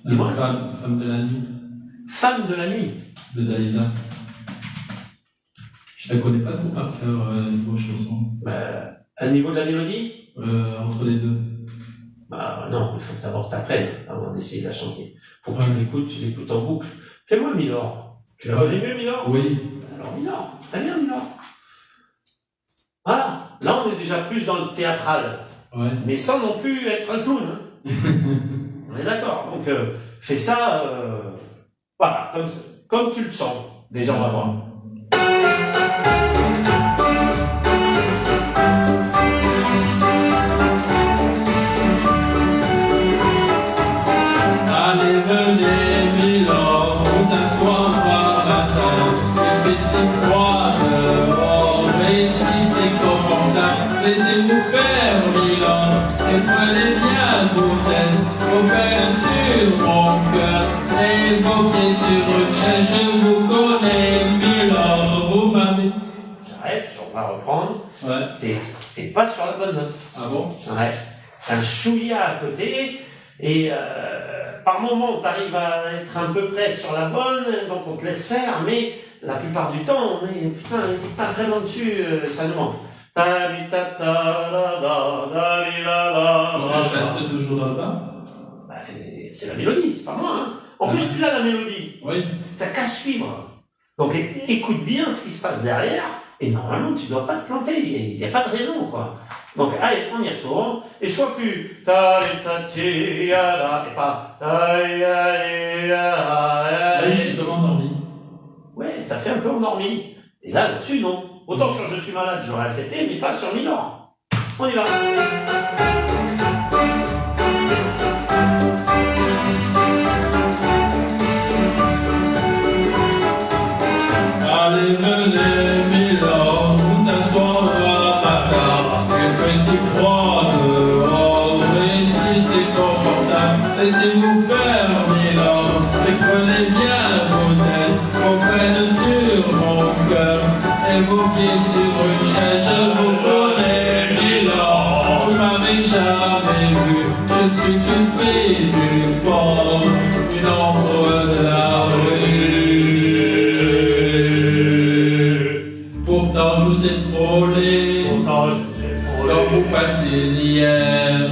Dis-moi. Femme de la nuit. Femme de la nuit. De Dalida. Je la connais pas trop par cœur, niveau chanson. À niveau de la mélodie? Entre les deux. Bah non, il faut que d'abord t'apprennes avant d'essayer de la chanter. Faut que tu l'écoutes en boucle. Fais-moi Milord. Tu la connais mieux, Milord? Oui. Alors Milord, très bien Milord. Voilà, là on est déjà plus dans le théâtral. Ouais. Mais sans non plus être un clown. Hein. On est d'accord. Donc fais ça, voilà, comme tu le sens. Déjà on va voir. Allez, venez, Milord, on t'assoit par matin. Il fait si froid dehors, mais ici c'est confortable. Laissez-nous faire, Milord, et prenez bien vos aises, vos peines sur mon cœur, et vos pieds sur une chaise. Je vous connais, Milord, vous m'avez. J'arrête, on va reprendre. Ouais. T'es pas sur la bonne note. Ah bon? Ouais. T'as un chouïa à côté, et par moment, t'arrives à être un peu près sur la bonne, donc on te laisse faire, mais la plupart du temps, on est, putain, on est pas vraiment dessus, ça nous manque. Donc je reste toujours dans le bas? Bah, c'est la mélodie, c'est pas moi, hein. En plus, tu l'as la mélodie. Oui. T'as qu'à suivre. Donc écoute bien ce qui se passe derrière, et normalement, tu dois pas te planter, il n'y a pas de raison, quoi. Donc, allez, on y retourne, et sois plus ta et pas Oui, je suis vraiment endormi. ouais, ça fait un peu endormi. Et là, là-dessus, non. Autant sur Je suis malade, j'aurais accepté, mais pas sur Milord. On y va. Allez, venez, Milord, vous asseoir à ma table. Il fait si froid dehors, mais ici c'est confortable. Laissez-vous faire, Milord, et prenez bien vos aises, vos peines sur mon cœur, et vos pieds sur une chaise. Je vous connais, Milord, vous m'avez jamais vu. Je ne suis qu'une fille du port, une ombre de la rue. Pourtant je vous ai frôlé, quand vous passiez hier.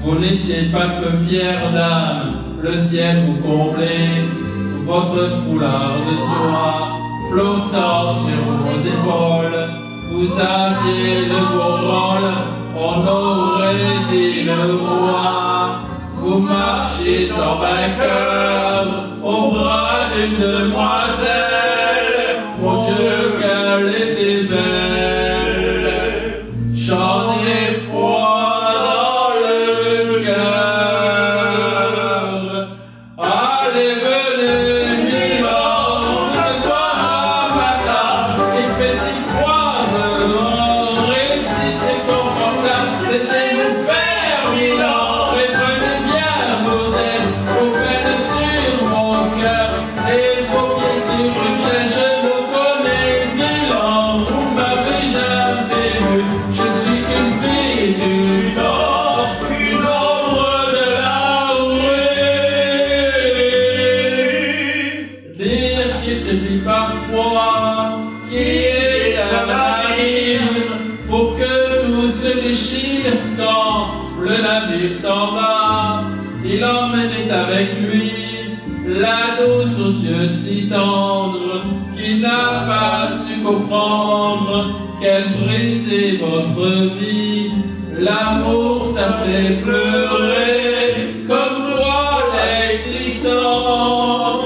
Vous n'étiez pas peu fière d'âme, le ciel vous comblait. Votre foulard de soie flottant sur vos épaules. Vous aviez le beau rôle, on aurait dit le roi. Vous marchiez en vainqueur, au bras d'une demoiselle. Mon Dieu, qu'elle était belle. J'en ai froid dans le cœur. Allez, venez, Milord, ce soir à ma table. Il fait si froid dehors, et si c'est confortable. Laissez-nous faire, Milord, et prenez bien vos ailes, vos peines sur mon cœur, et vos pieds sur une chaise. Je vous connais, Milord, vous m'avez jamais vu. Je ne suis qu'une fille du Nord, une ombre de la rue. Dire qu'il suffit parfois qu'il y ait un navire pour que tout se déchire quand le navire s'en va. Il emmenait avec lui la douce aux yeux si tendres qui n'a pas su comprendre qu'elle brisait votre vie. L'amour ça fait pleurer comme moi l'existence.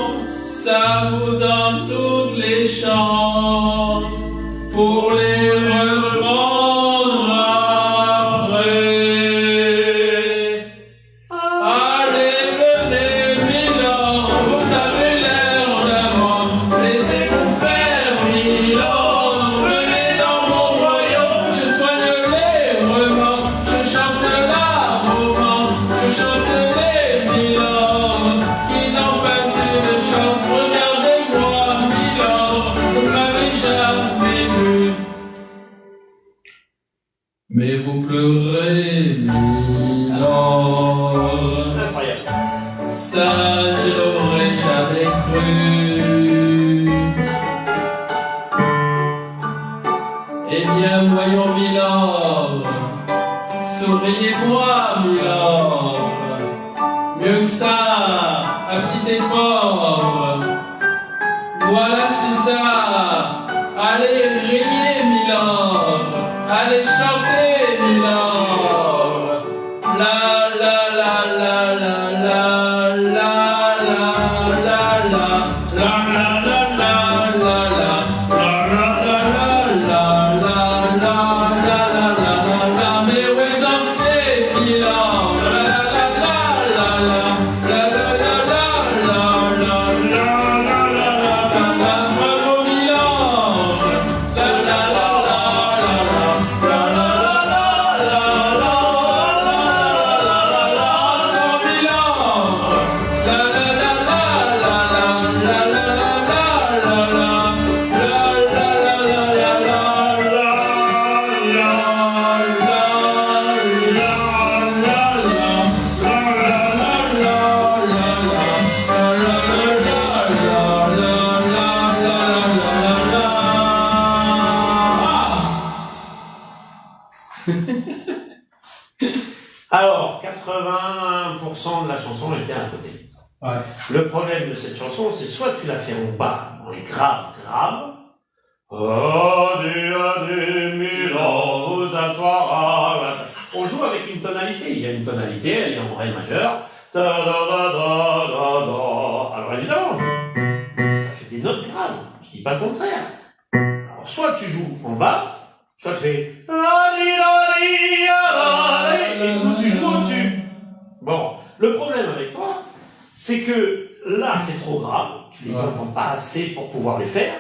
Ça vous donne toutes les chances pour les reprendre après. Allez, venez, Milord, vous avez l'air d'amant. Laissez-vous faire, Milord, venez dans mon royaume. Je soigne les remords, je chante la romance, je chante les Milord qui n'ont pas eu de chance. Regardez-moi, Milord, vous m'avez jamais vu. Mais vous pleurez, Milord. Incroyable. Ça je l'aurais jamais cru. Eh bien, voyons, Milord, souriez-moi, Milord. Mieux que ça, un petit effort. Voilà, c'est ça. Allez riez, Milord. Allez chanter, Milord. La la la la la la la la la la Alors, 80% de la chanson était à côté. Ouais. Le problème de cette chanson, c'est soit tu la fais en bas, dans les graves. Adieu, Milan, vous asseoir. On joue avec une tonalité. Il y a une tonalité, elle est en ré majeur. Alors évidemment, ça fait des notes graves. Je dis pas le contraire. Alors, soit tu joues en bas, soit tu fais et où tu joues au-dessus. Bon, le problème avec toi, c'est que là, c'est trop grave, tu les entends pas assez pour pouvoir les faire,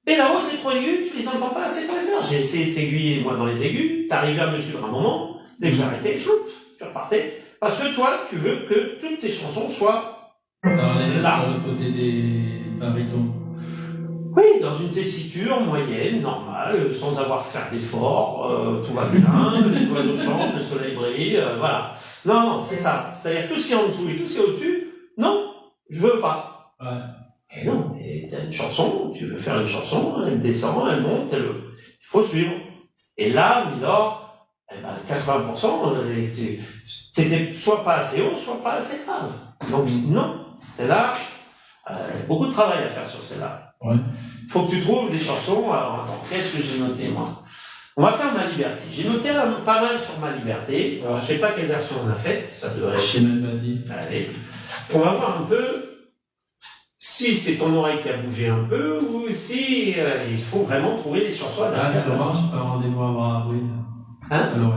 et là-haut, c'est trop aigu, tu les entends pas assez pour les faire. J'ai essayé de t'aiguiller, moi, dans les aigus, t'arrivais à me suivre un moment, dès que j'arrêtais, choup, tu repartais, parce que toi, tu veux que toutes tes chansons soient là. Dans le côté des barytons. Oui, dans une tessiture moyenne, normale, sans avoir à faire d'efforts, tout va bien, les oiseaux chantent, le soleil brille, voilà. Non, c'est ça. C'est-à-dire tout ce qui est en dessous et tout ce qui est au-dessus, non, je veux pas. Ouais. Et non, et t'as une chanson, tu veux faire une chanson, elle descend, elle monte, il faut suivre. Et là, Milord, 80%, t'étais soit pas assez haut, soit pas assez grave. Donc non, c'est là, beaucoup de travail à faire sur celle-là. Ouais. Faut que tu trouves des chansons. Alors, attends, qu'est-ce que j'ai noté, moi? On va faire Ma Liberté. J'ai noté pas mal sur Ma Liberté. Alors, je sais pas quelle version on a faite. Ça devrait être. Je sais même pas dit. Allez. On va voir un peu si c'est ton oreille qui a bougé un peu ou si il faut vraiment trouver des chansons adaptées. Ah, c'est dommage, j'ai pas rendez-vous à voir avril. Hein? Alors,